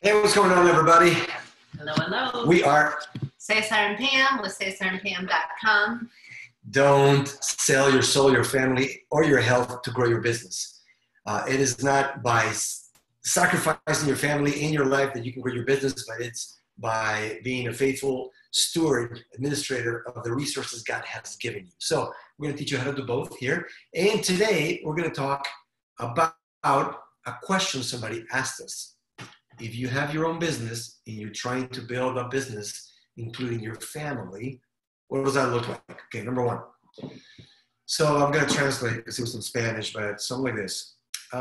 Hey, what's going on, everybody? Hello, hello. We are Cesar and Pam with cesarandpam.com. Don't sell your soul, your family, or your health to grow your business. It is not by sacrificing your family in your life that you can grow your business, but it's by being a faithful steward, administrator of the resources God has given you. So we're going to teach you how to do both here. And today we're going to talk about a question somebody asked us. If you have your own business and you're trying to build a business, including your family, what does that look like? Okay, number one. So I'm going to translate because it was in Spanish, but something like this.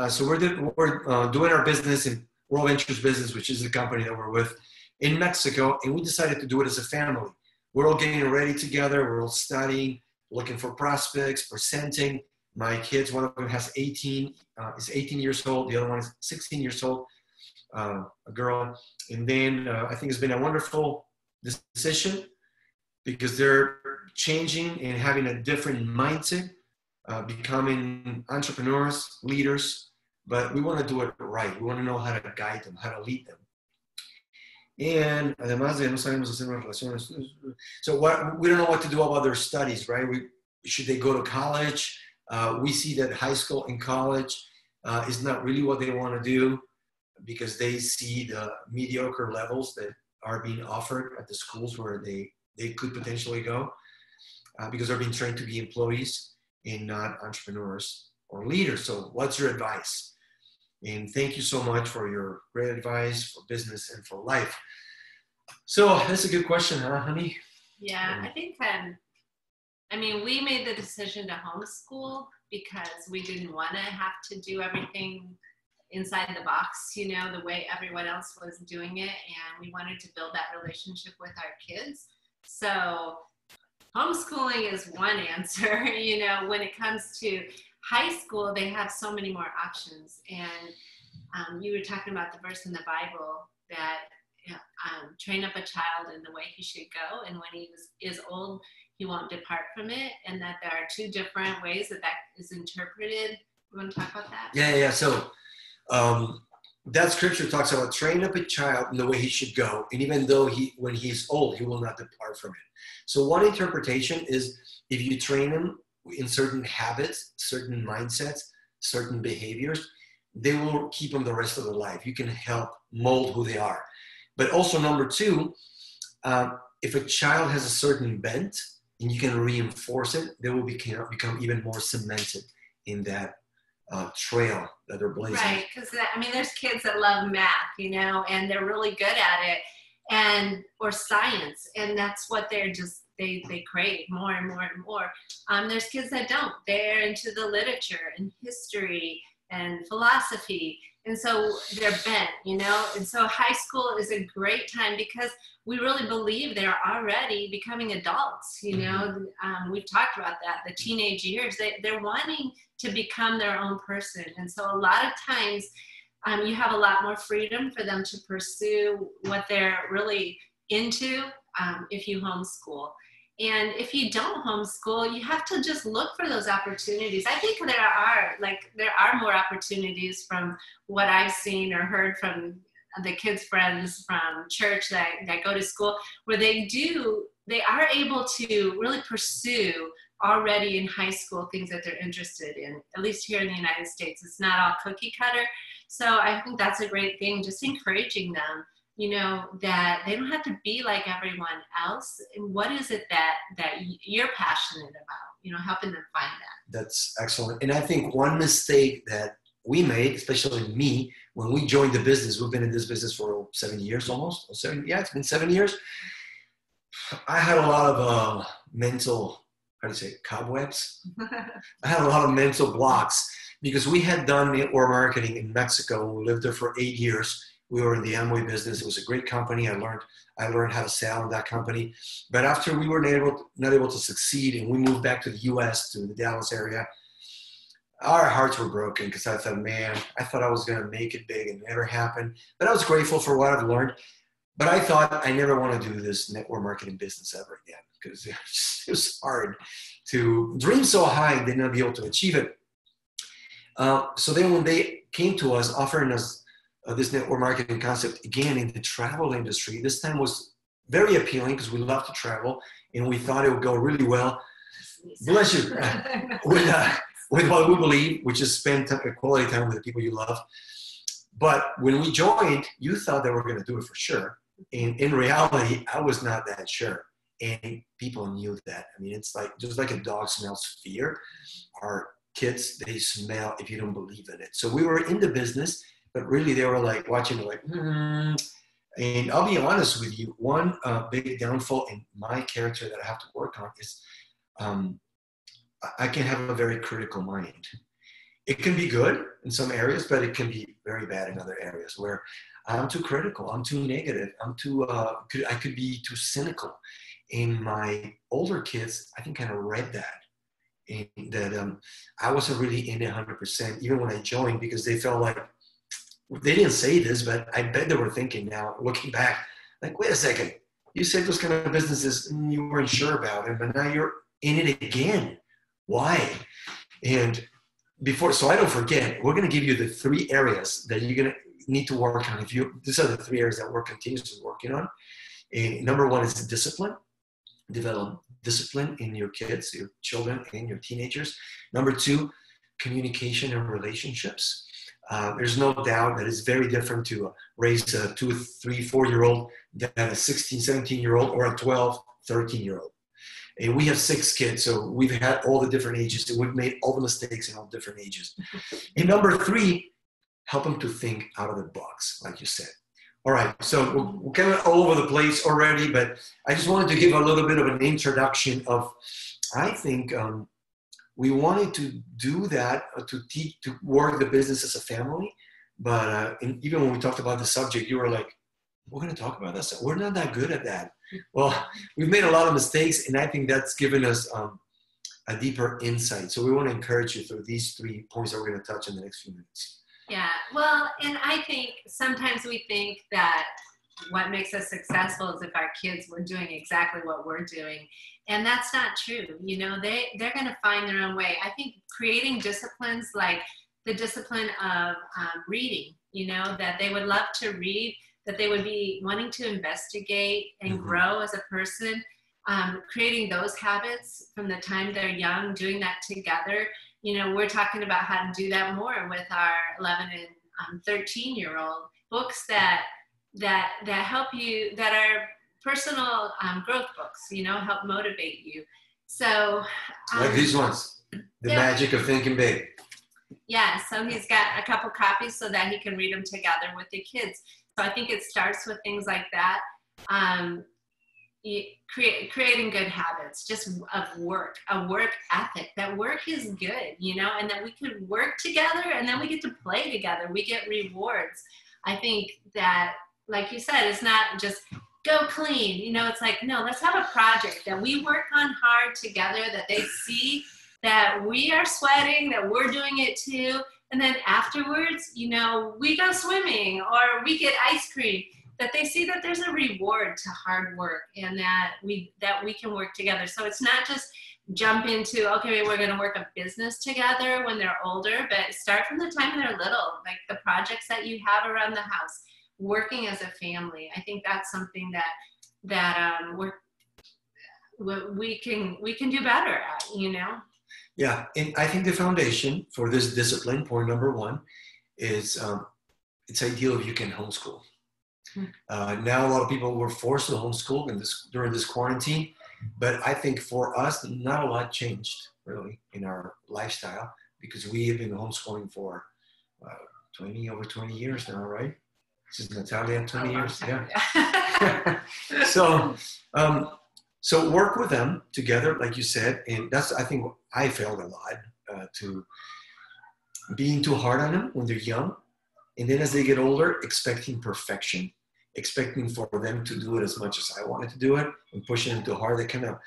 So we're doing our business in worldventures business, which is the company that we're with in Mexico, and we decided to do it as a family. We're all getting ready together. We're all studying, looking for prospects, presenting. My kids, one of them is 18 years old. The other one is 16 years old. A girl, and then I think it's been a wonderful decision because they're changing and having a different mindset, becoming entrepreneurs, leaders, but we want to do it right. We want to know how to guide them, how to lead them. And además de no sabemos hacer unas relaciones. So we don't know what to do about their studies, right? Should they go to college? We see that high school and college is not really what they want to do, because they see the mediocre levels that are being offered at the schools where they could potentially go, because they're being trained to be employees and not entrepreneurs or leaders. So what's your advice? And thank you so much for your great advice for business and for life. So that's a good question, huh, honey? Yeah, I think, we made the decision to homeschool because we didn't want to have to do everything inside the box, the way everyone else was doing it. And we wanted to build that relationship with our kids. So homeschooling is one answer. When it comes to high school, they have so many more options. And you were talking about the verse in the Bible that train up a child in the way he should go. And when he is old, he won't depart from it. And that there are two different ways that is interpreted. You want to talk about that? Yeah. So that scripture talks about train up a child in the way he should go, and even though when he's old, he will not depart from it. So one interpretation is if you train him in certain habits, certain mindsets, certain behaviors, they will keep them the rest of their life. You can help mold who they are. But also number two, if a child has a certain bent and you can reinforce it, they will become even more cemented in that trail that they're blazing. Right, because there's kids that love math, and they're really good at it, or science, and that's what they crave more and more and more. There's kids that don't. They're into the literature and history and philosophy, and so they're bent, and so high school is a great time because we really believe they're already becoming adults. We've talked about that, the teenage years. They're wanting to become their own person. And so a lot of times you have a lot more freedom for them to pursue what they're really into if you homeschool. And if you don't homeschool, you have to just look for those opportunities. I think there are more opportunities from what I've seen or heard from the kids' friends from church that go to school, where they are able to really pursue already in high school things that they're interested in. At least here in the United States, it's not all cookie cutter. So I think that's a great thing, just encouraging them, that they don't have to be like everyone else. And what is it that you're passionate about, helping them find that. That's excellent. And I think one mistake that we made, especially me, when we joined the business, we've been in this business for 7 years almost. It's been 7 years. I had a lot of mental, cobwebs? I had a lot of mental blocks because we had done network marketing in Mexico. We lived there for 8 years. We were in the Amway business. It was a great company. I learned how to sell in that company. But after we were not able to succeed and we moved back to the US, to the Dallas area, our hearts were broken because I thought, I thought I was going to make it big and it never happened. But I was grateful for what I've learned. But I thought I never want to do this network marketing business ever again because it was hard to dream so high and then not be able to achieve it. So then when they came to us offering us this network marketing concept again in the travel industry. This time was very appealing because we love to travel, and we thought it would go really well. Bless you. With what we believe, which is spend quality time with the people you love. But when we joined, you thought they were going to do it for sure. And in reality, I was not that sure. And people knew that. I mean, it's like, just like a dog smells fear, our kids, they smell if you don't believe in it. So we were in the business, but really they were like watching, like, And I'll be honest with you, one big downfall in my character that I have to work on is I can have a very critical mind. It can be good in some areas, but it can be very bad in other areas where I'm too critical, I'm too negative, I could be too cynical. And my older kids, I think, kind of read that. And that I wasn't really in it 100%, even when I joined, because they felt like, they didn't say this, but I bet they were thinking now, looking back, like, wait a second, you said those kind of businesses and you weren't sure about it, but now you're in it again. Why? And before, so I don't forget, we're going to give you the 3 areas that you're going to need to work on. These are the 3 areas that we're continuously working on. And number 1 is discipline. Develop discipline in your kids, your children, and your teenagers. Number 2, communication and relationships. There's no doubt that it's very different to raise a 2, 3, 4-year-old than a 16, 17-year-old or a 12, 13-year-old. And we have 6 kids, so we've had all the different ages, and we've made all the mistakes in all different ages. And number 3, help them to think out of the box, like you said. All right, so we're kind of all over the place already, but I just wanted to give a little bit of an introduction of, I think, we wanted to do that, to work the business as a family. But even when we talked about the subject, you were like, we're going to talk about this. We're not that good at that. Well, we've made a lot of mistakes, and I think that's given us a deeper insight. So we want to encourage you through these 3 points that we're going to touch in the next few minutes. Yeah, well, and I think sometimes we think that what makes us successful is if our kids were doing exactly what we're doing. And that's not true. You know, they're going to find their own way. I think creating disciplines like the discipline of reading, you know, that they would love to read, that they would be wanting to investigate and grow as a person, creating those habits from the time they're young, doing that together. You know, we're talking about how to do that more with our 11 and 13-year-old. Books that help you, that are personal growth books, you know, help motivate you. So like these ones, The Magic of Thinking Big. Yeah, so he's got a couple copies so that he can read them together with the kids. So I think it starts with things like that. Creating good habits, just of work, a work ethic, that work is good, you know, and that we could work together and then we get to play together. We get rewards. I think that, like you said, it's not just go clean, you know, it's like, no, let's have a project that we work on hard together, that they see that we are sweating, that we're doing it too. And then afterwards, you know, we go swimming or we get ice cream, that they see that there's a reward to hard work and that we can work together. So it's not just jump into, okay, we're going to work a business together when they're older, but start from the time they're little, like the projects that you have around the house, working as a family. I think that's something that we can do better at, you know? Yeah, and I think the foundation for this discipline, point number 1, is it's ideal if you can homeschool. Now a lot of people were forced to homeschool during this quarantine, but I think for us, not a lot changed really in our lifestyle because we have been homeschooling for over 20 years now, right? This is Natalia, 20 years, yeah. So work with them together, like you said, and that's, I think, I failed a lot to being too hard on them when they're young, and then as they get older, expecting perfection, expecting for them to do it as much as I wanted to do it, and pushing them too hard. They kind of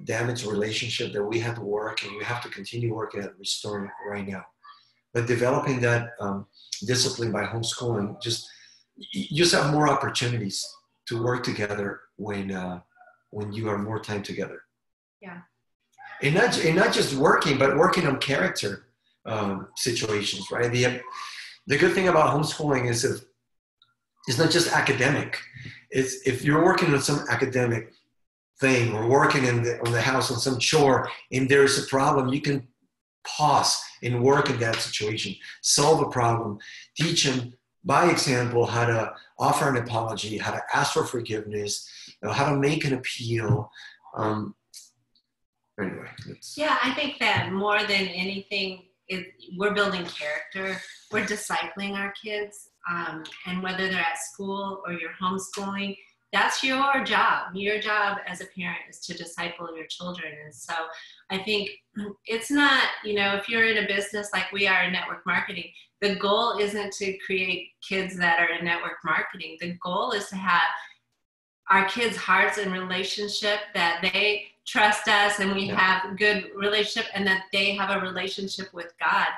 damage a relationship that we have to work, and we have to continue working at restoring right now. But developing that discipline by homeschooling, you just have more opportunities to work together when you are more time together. Yeah. And not just working, but working on character situations, right? The good thing about homeschooling is it's not just academic. It's if you're working on some academic thing or working on the house on some chore and there's a problem, you can pause and work in that situation, solve a problem, teach them by example how to offer an apology, how to ask for forgiveness, how to make an appeal. Anyway. Yeah, I think that more than anything, we're building character. We're discipling our kids. And whether they're at school or you're homeschooling, that's your job. Your job as a parent is to disciple your children. And so I think it's not, if you're in a business like we are in network marketing, the goal isn't to create kids that are in network marketing. The goal is to have our kids' hearts and relationship, that they trust us and we have good relationship, and that they have a relationship with God.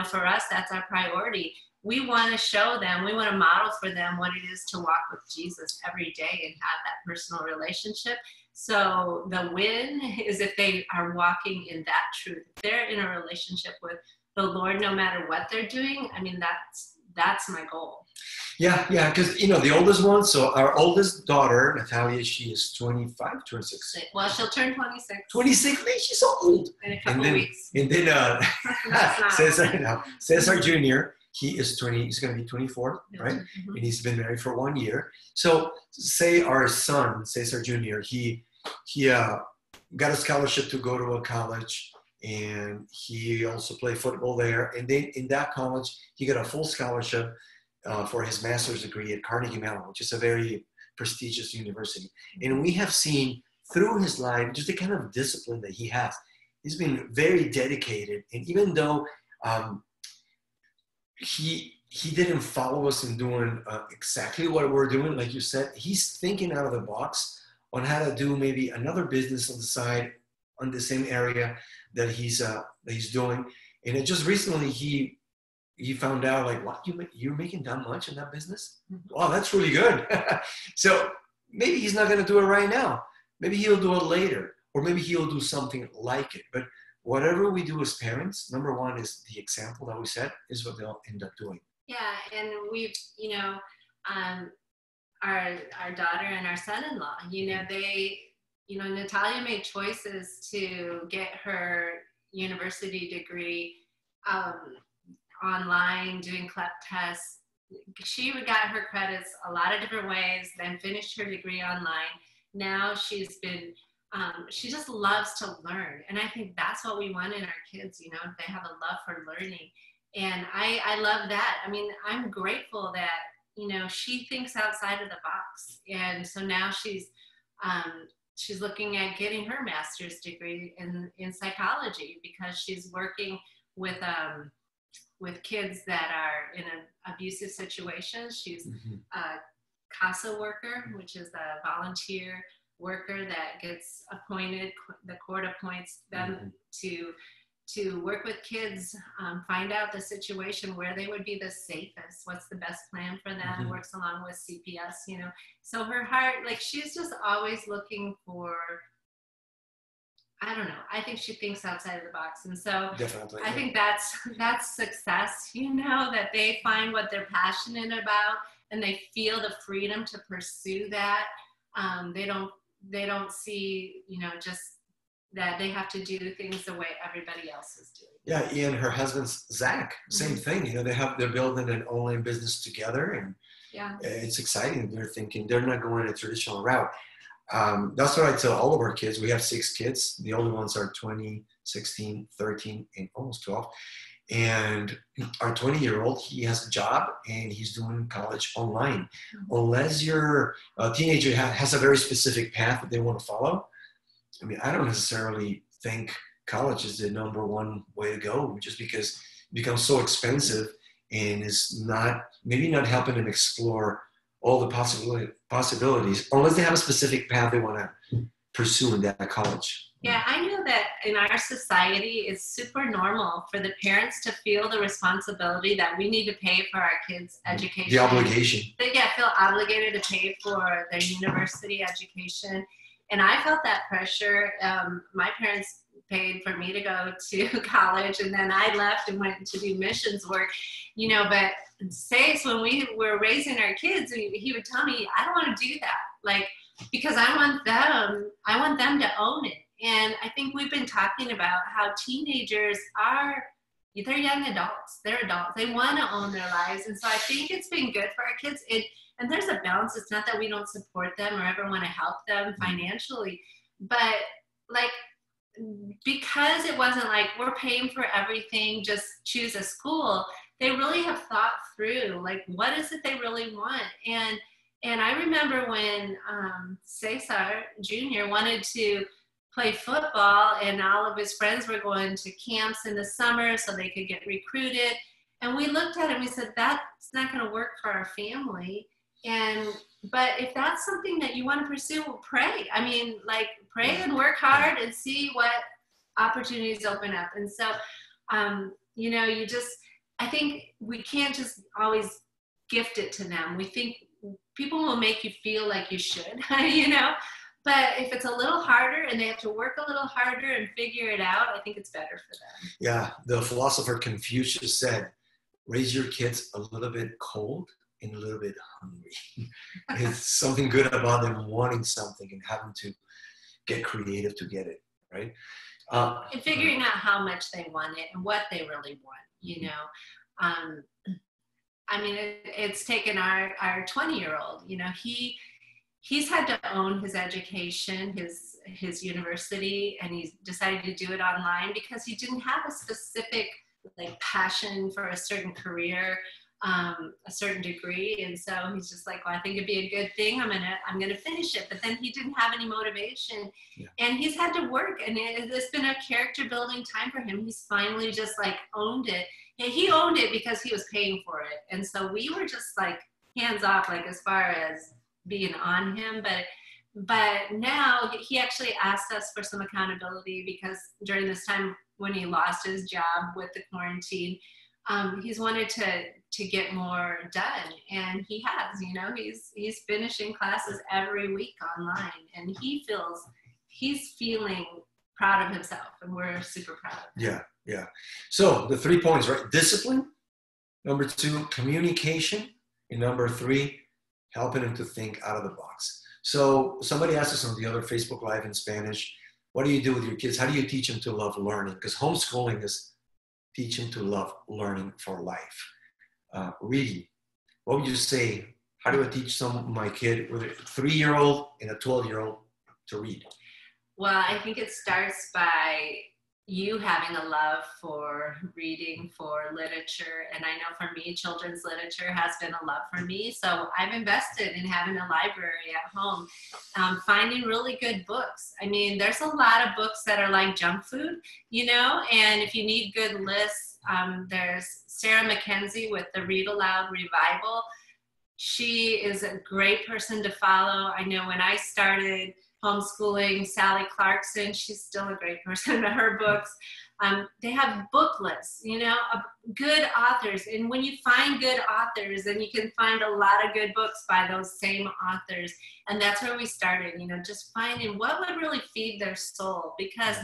For us, that's our priority. We want to show them, we want to model for them what it is to walk with Jesus every day and have that personal relationship. So the win is if they are walking in that truth. If they're in a relationship with the Lord, no matter what they're doing, I mean, that's my goal. Yeah, because, the oldest one, so our oldest daughter, Natalia, she is 25, 26. Well, she'll turn 26. 26, man, she's so old. In a couple weeks. And then Cesar Jr., he's going to be 24, right? Mm-hmm. And he's been married for 1 year. So say our son, Cesar Jr., he got a scholarship to go to a college, and he also played football there. And then in that college, he got a full scholarship for his master's degree at Carnegie Mellon, which is a very prestigious university. And we have seen through his life just the kind of discipline that he has. He's been very dedicated. And even though he didn't follow us in doing exactly what we're doing, like you said, he's thinking out of the box on how to do maybe another business on the side on the same area that he's doing. And it just recently he found out, like, what, you're making that much in that business? Wow, that's really good. So maybe he's not going to do it right now. Maybe he'll do it later, or maybe he'll do something like it. But whatever we do as parents, number one is the example that we set is what they'll end up doing. Yeah, and we've, our daughter and our son-in-law, they, Natalia made choices to get her university degree online, doing CLEP tests. She got her credits a lot of different ways, then finished her degree online. Now she's been, she just loves to learn. And I think that's what we want in our kids, they have a love for learning. And I love that. I mean, I'm grateful that, she thinks outside of the box. And so now she's looking at getting her master's degree in psychology, because she's working with kids that are in an abusive situation. She's a CASA worker, which is a volunteer worker that gets appointed. The court appoints them to work with kids, find out the situation where they would be the safest, what's the best plan for them, works along with CPS, So her heart, she's just always looking for, I don't know, I think she thinks outside of the box. And so definitely, I think that's success, that they find what they're passionate about and they feel the freedom to pursue that. They don't see, just that they have to do things the way everybody else is doing. Yeah, Ian, her husband's Zach, same thing. They're building an online business together, and it's exciting. They're thinking they're not going a traditional route. That's what I tell all of our kids. We have 6 kids. The older ones are 20, 16, 13, and almost 12. And our 20-year-old, he has a job and he's doing college online. Unless your teenager has a very specific path that they want to follow, I mean, I don't necessarily think college is the number one way to go, just because it becomes so expensive and is maybe not helping them explore all the possibilities, unless they have a specific path they want to pursue in that college. Yeah, I know that in our society, it's super normal for the parents to feel the responsibility that we need to pay for our kids' education. The obligation. They feel obligated to pay for their university education. And I felt that pressure. My parents paid for me to go to college, and then I left and went to do missions work, you know. But when we were raising our kids, he would tell me, I don't want to do that, like, because I want them to own it. And I think we've been talking about how teenagers they're young adults, they're adults, they want to own their lives. And so I think it's been good for our kids. And there's a balance. It's not that we don't support them or ever want to help them financially, but like, because it wasn't like we're paying for everything, just choose a school. They really have thought through, like, what is it they really want? And I remember when Cesar Jr. wanted to play football, and all of his friends were going to camps in the summer so they could get recruited. And we looked at it and we said, that's not going to work for our family. But if that's something that you want to pursue, pray. I mean, like, pray and work hard and see what opportunities open up. And so, you know, I think we can't just always gift it to them. We think people will make you feel like you should, you know, but if it's a little harder and they have to work a little harder and figure it out, I think it's better for them. Yeah. The philosopher Confucius said, raise your kids a little bit cold and a little bit hungry. It's something good about them wanting something and having to get creative to get it, right? And figuring out how much they want it and what they really want, you know. I mean, it's taken our 20-year-old, you know, he's had to own his education, his university, and he's decided to do it online because he didn't have a specific, like, passion for a certain career, a certain degree. And so he's just like, well, I think it'd be a good thing. I'm gonna finish it. But then he didn't have any motivation. Yeah. And he's had to work, and it's been a character building time for him. He's finally just, like, owned it. And he owned it because he was paying for it. And so we were just, like, hands off, like, as far as being on him. But now he actually asked us for some accountability, because during this time when he lost his job with the quarantine, he's wanted to get more done, and he has. You know, he's finishing classes every week online, and he's feeling proud of himself, and we're super proud of him. Yeah. So the 3 points, right? Discipline. Number 2, communication. And number 3, helping them to think out of the box. So somebody asked us on the other Facebook Live in Spanish, what do you do with your kids? How do you teach them to love learning? Because homeschooling is teach them to love learning for life. Reading. What would you say? How do I teach my kid, whether a 3-year-old and a 12-year-old, to read? Well, I think it starts by you having a love for reading, for literature. And I know for me, children's literature has been a love for me. So I've invested in having a library at home, finding really good books. I mean, there's a lot of books that are like junk food, you know, and if you need good lists, there's Sarah Mackenzie with the Read Aloud Revival. She is a great person to follow. I know when I started homeschooling, Sally Clarkson, she's still a great person. Her books, they have book lists, you know, of good authors. And when you find good authors, then you can find a lot of good books by those same authors. And that's where we started, you know, just finding what would really feed their soul. Because,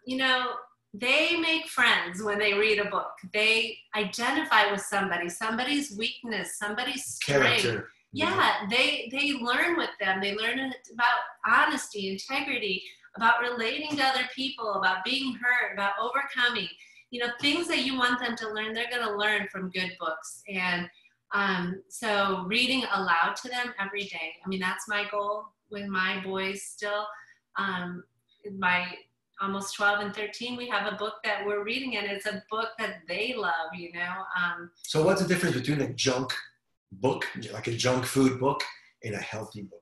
you know, they make friends when they read a book. They identify with somebody's weakness, somebody's strength. Character. Yeah, they learn with them. They learn about honesty, integrity, about relating to other people, about being hurt, about overcoming. You know, things that you want them to learn, they're going to learn from good books. And so reading aloud to them every day. I mean, that's my goal with my boys still. My almost 12 and 13, we have a book that we're reading, and it's a book that they love, you know. So what's the difference between a junk book, like a junk food book, and a healthy book?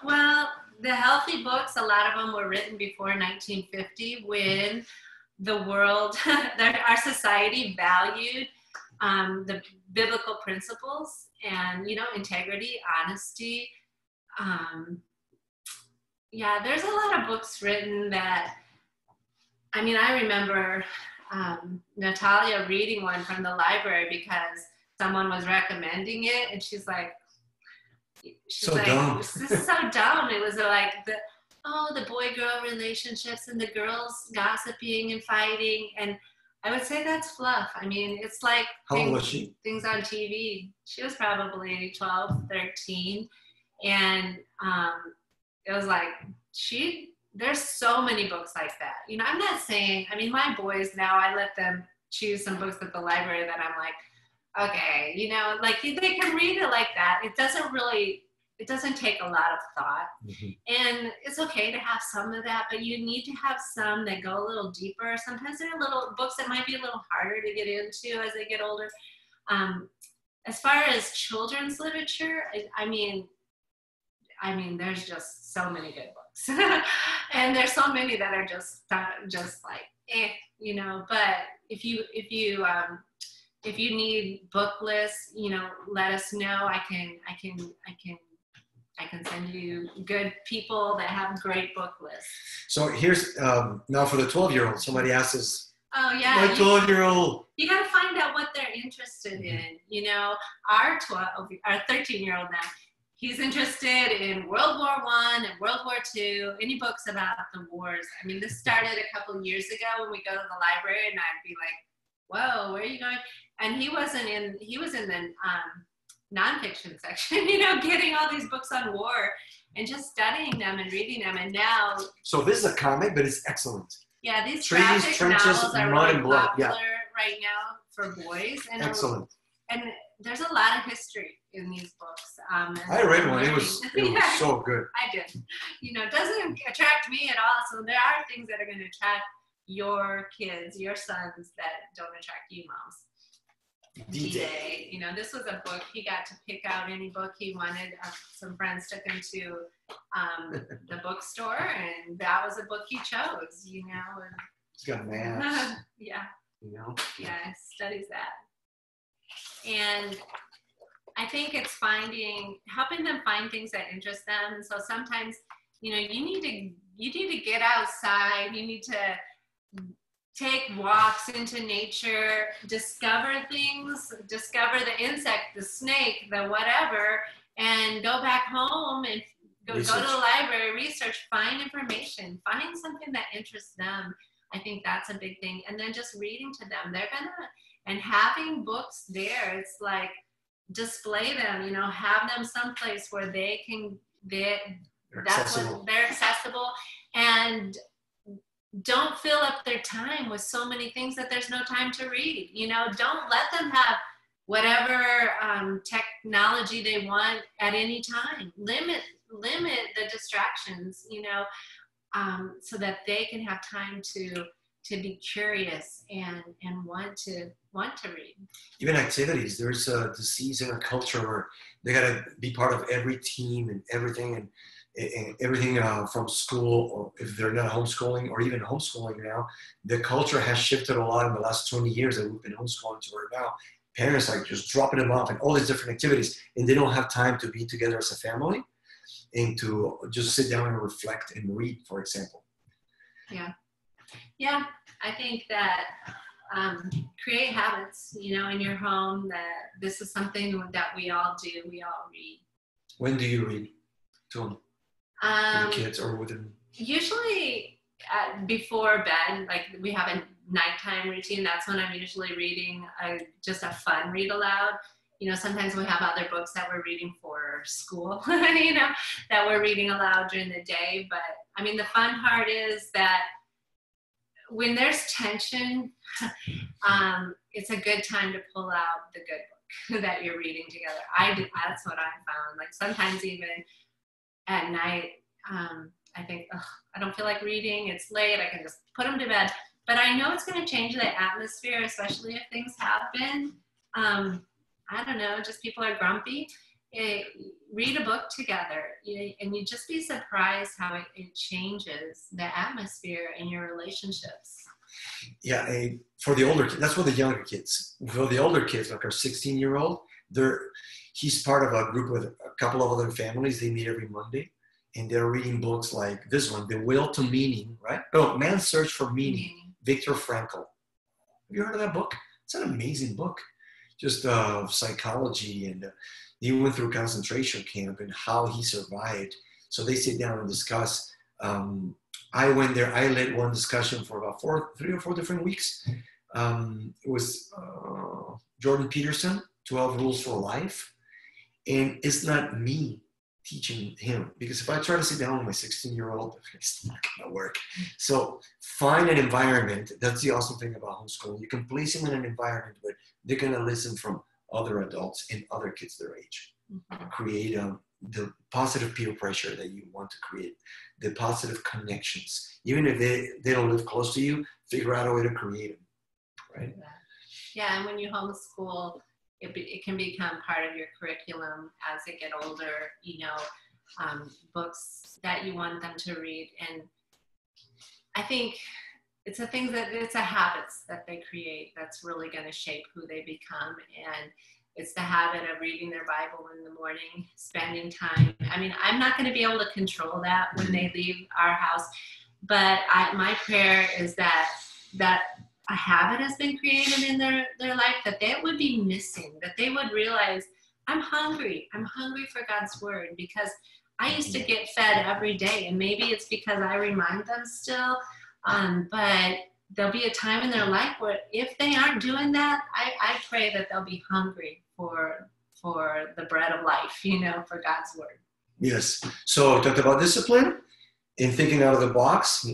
Well, the healthy books, a lot of them were written before 1950, when the world, our society valued the biblical principles and, you know, integrity, honesty. Yeah, there's a lot of books written that, I mean, I remember Natalia reading one from the library because someone was recommending it, and she's like, so dumb. This is so dumb. It was like oh, the boy-girl relationships and the girls gossiping and fighting. And I would say that's fluff. I mean, it's like How old was she? things on TV. She was probably 12, 13. And it was like, there's so many books like that. You know, I'm not saying, I mean, my boys now, I let them choose some books at the library that I'm like, okay, you know, like they can read it like that. It doesn't take a lot of thought. And it's okay to have some of that, but you need to have some that go a little deeper. Sometimes there are little books that might be a little harder to get into as they get older. As far as children's literature, I mean, there's just so many good books, and there's so many that are just like, you know. But if you need book lists, you know, let us know. I can send you good people that have great book lists. So here's now for the 12-year-old. Somebody asks us, oh yeah, my 12-year-old. You got to find out what they're interested in. You know, our 13-year-old now, he's interested in World War I and World War II, any books about the wars. I mean, this started a couple of years ago when we go to the library, and I'd be like, whoa, where are you going? And he was in the nonfiction section, you know, getting all these books on war and just studying them and reading them. And now, so this is a comic, but it's excellent. Yeah, these Treaties, graphic trenches, novels are mud really and blood. popular Yeah. right now for boys. And Excellent. And there's a lot of history in these books. I read one. It was so good. I did. You know, it doesn't attract me at all. So there are things that are going to attract your kids, your sons, that don't attract you, moms. D-Day. You know, this was a book. He got to pick out any book he wanted. Some friends took him to the bookstore, and that was a book he chose, you know. And he's got math. Yeah. You know? Yeah, he studies that. And I think it's helping them find things that interest them. And so sometimes, you know, you need to get outside. You need to take walks into nature, discover things, discover the insect, the snake, the whatever, and go back home and go to the library, research, find information, find something that interests them. I think that's a big thing. And then just reading to them. And having books there, it's like, display them, you know, have them someplace where they're accessible, and don't fill up their time with so many things that there's no time to read. You know, don't let them have whatever technology they want at any time. Limit the distractions, you know, so that they can have time to be curious and want to read. Even activities. There's the CESAR culture where they got to be part of every team and everything, and everything from school, or if they're not homeschooling or even homeschooling now, the culture has shifted a lot in the last 20 years that we've been homeschooling to where now parents are just dropping them off and all these different activities, and they don't have time to be together as a family and to just sit down and reflect and read, for example. Yeah, I think that create habits, you know, in your home, that this is something that we all do. We all read. When do you read to them? With the kids or with them? Usually before bed, like we have a nighttime routine. That's when I'm usually reading just a fun read aloud. You know, sometimes we have other books that we're reading for school, you know, that we're reading aloud during the day. But I mean, the fun part is that when there's tension, it's a good time to pull out the good book that you're reading together. That's what I found. Like sometimes even at night, I think, I don't feel like reading. It's late. I can just put them to bed. But I know it's going to change the atmosphere, especially if things happen. I don't know, just people are grumpy. Read a book together, and you just be surprised how it changes the atmosphere in your relationships. Yeah, for the older kids, that's for the younger kids. For the older kids, like our 16-year-old, he's part of a group with a couple of other families. They meet every Monday, and they're reading books like this one, The Will to Meaning, right? Oh, Man's Search for Meaning, Viktor Frankl. Have you heard of that book? It's an amazing book. Just psychology, and he went through concentration camp and how he survived. So they sit down and discuss I went there. I led one discussion for about 3 or 4 different weeks. It was Jordan Peterson, 12 Rules for Life. And it's not me teaching him, because if I try to sit down with my 16-year-old, it's not going to work. So find an environment. That's the awesome thing about homeschooling. You can place them in an environment where they're going to listen from other adults and other kids their age. Create the positive peer pressure that you want to create, the positive connections. Even if they don't live close to you, figure out a way to create them, right? Yeah, and when you homeschool, it can become part of your curriculum as they get older, books that you want them to read. And I think it's a habits that they create that's really going to shape who they become. And it's the habit of reading their Bible in the morning, spending time. I mean, I'm not going to be able to control that when they leave our house, but my prayer is that a habit has been created in their life that they would be missing, that they would realize, I'm hungry for God's word, because I used to get fed every day, and maybe it's because I remind them still, but there'll be a time in their life where if they aren't doing that, I pray that they'll be hungry for the bread of life, for God's word. Yes. So talked about discipline and thinking out of the box,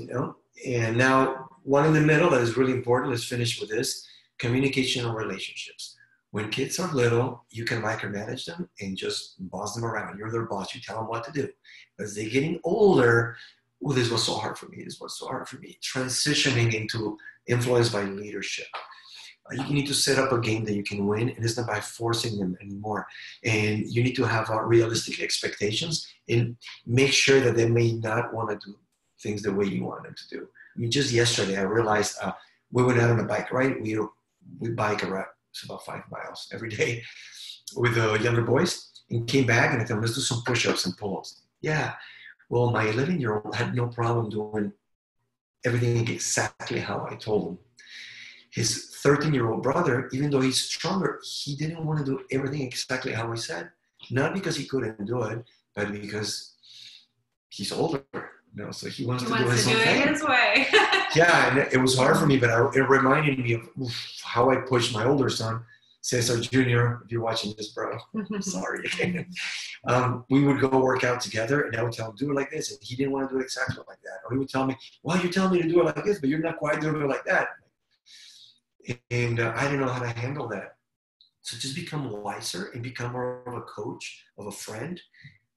and now one in the middle that is really important. Let's finish with this: communication and relationships. When kids are little, you can micromanage them and just boss them around. You're their boss. You tell them what to do. As they're getting older, this was so hard for me. This was so hard for me. Transitioning into influence by leadership. You need to set up a game that you can win, and it's not by forcing them anymore. And you need to have realistic expectations and make sure that they may not want to do things the way you want them to do. I mean, just yesterday, I realized we went out on a bike ride. We bike around, it's about 5 miles every day with the younger boys, and came back and I told them, let's do some push-ups and pull-ups. Yeah. Well, my 11-year-old had no problem doing everything exactly how I told him. His 13-year-old brother, even though he's stronger, he didn't want to do everything exactly how I said. Not because he couldn't do it, but because he's older. So he wants to do his own thing. His way. Yeah, and it was hard for me, but it reminded me of how I pushed my older son, Cesar Jr., if you're watching this, bro. Sorry. We would go work out together, and I would tell him, do it like this, and he didn't want to do it exactly like that. Or he would tell me, well, you're telling me to do it like this, but you're not quite doing it like that. And I didn't know how to handle that. So just become wiser and become more of a coach, of a friend,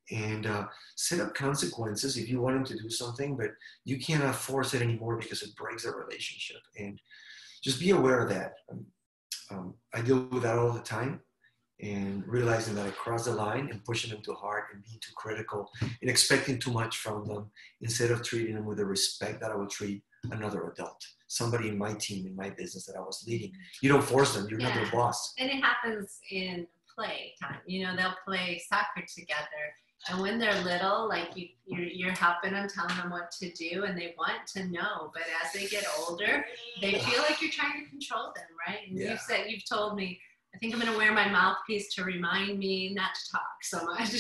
and set up consequences if you want them to do something, but you cannot force it anymore because it breaks a relationship. And just be aware of that. I deal with that all the time, and realizing that I cross the line and pushing them too hard and being too critical and expecting too much from them instead of treating them with the respect that I would treat another adult, somebody in my team, in my business that I was leading. You don't force them. You're not their boss. And it happens in play time. They'll play soccer together. And when they're little, like you're helping them, telling them what to do, and they want to know. But as they get older, they feel like you're trying to control them, right? And you've told me, I think I'm going to wear my mouthpiece to remind me not to talk so much,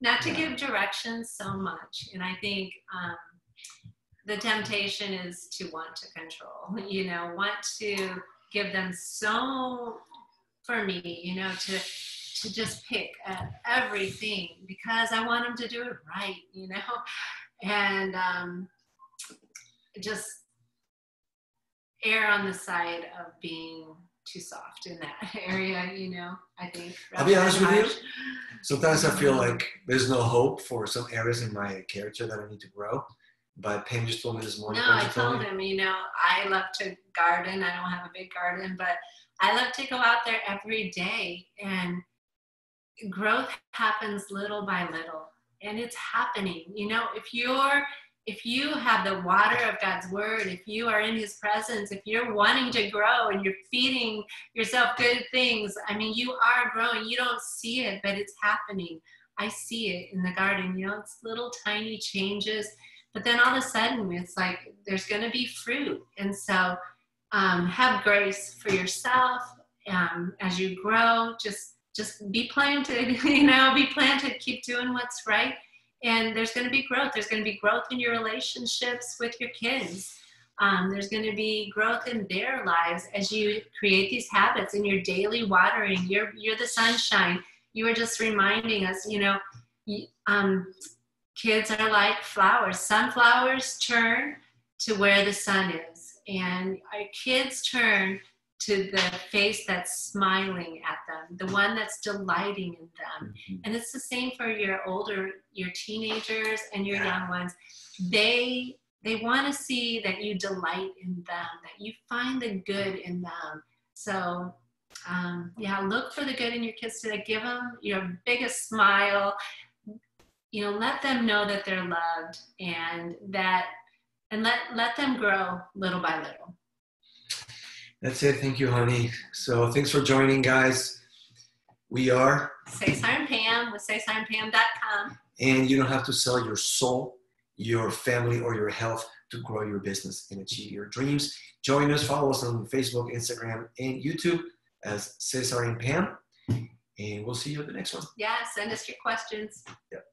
not to give directions so much. And I think the temptation is to want to control, want to give them so, for me, to just pick at everything because I want them to do it right, and just err on the side of being too soft in that area, I think. I'll be honest with you. Sometimes I feel like there's no hope for some areas in my character that I need to grow. But Pam just told me this morning. No, I told him, I love to garden. I don't have a big garden, but I love to go out there every day, and growth happens little by little, and it's happening. If you have the water of God's word, if you are in his presence, if you're wanting to grow and you're feeding yourself good things, you are growing. You don't see it, but it's happening. I see it in the garden. It's little tiny changes, but then all of a sudden it's like there's going to be fruit. And so have grace for yourself as you grow. Just be planted, be planted, keep doing what's right. And there's going to be growth. There's going to be growth in your relationships with your kids. There's going to be growth in their lives as you create these habits in your daily watering. You're the sunshine. You were just reminding us, you know, kids are like flowers. Sunflowers turn to where the sun is, and our kids turn to the face that's smiling at them, the one that's delighting in them. And it's the same for your teenagers and your young ones. They want to see that you delight in them, that you find the good in them. So look for the good in your kids today. Give them your biggest smile. You know, let them know that they're loved, and let them grow little by little. That's it. Thank you, honey. So thanks for joining, guys. We are Cesar and Pam with cesarandpam.com. And you don't have to sell your soul, your family, or your health to grow your business and achieve your dreams. Join us, follow us on Facebook, Instagram, and YouTube as Cesar and Pam. And we'll see you at the next one. Yeah, send us your questions. Yep.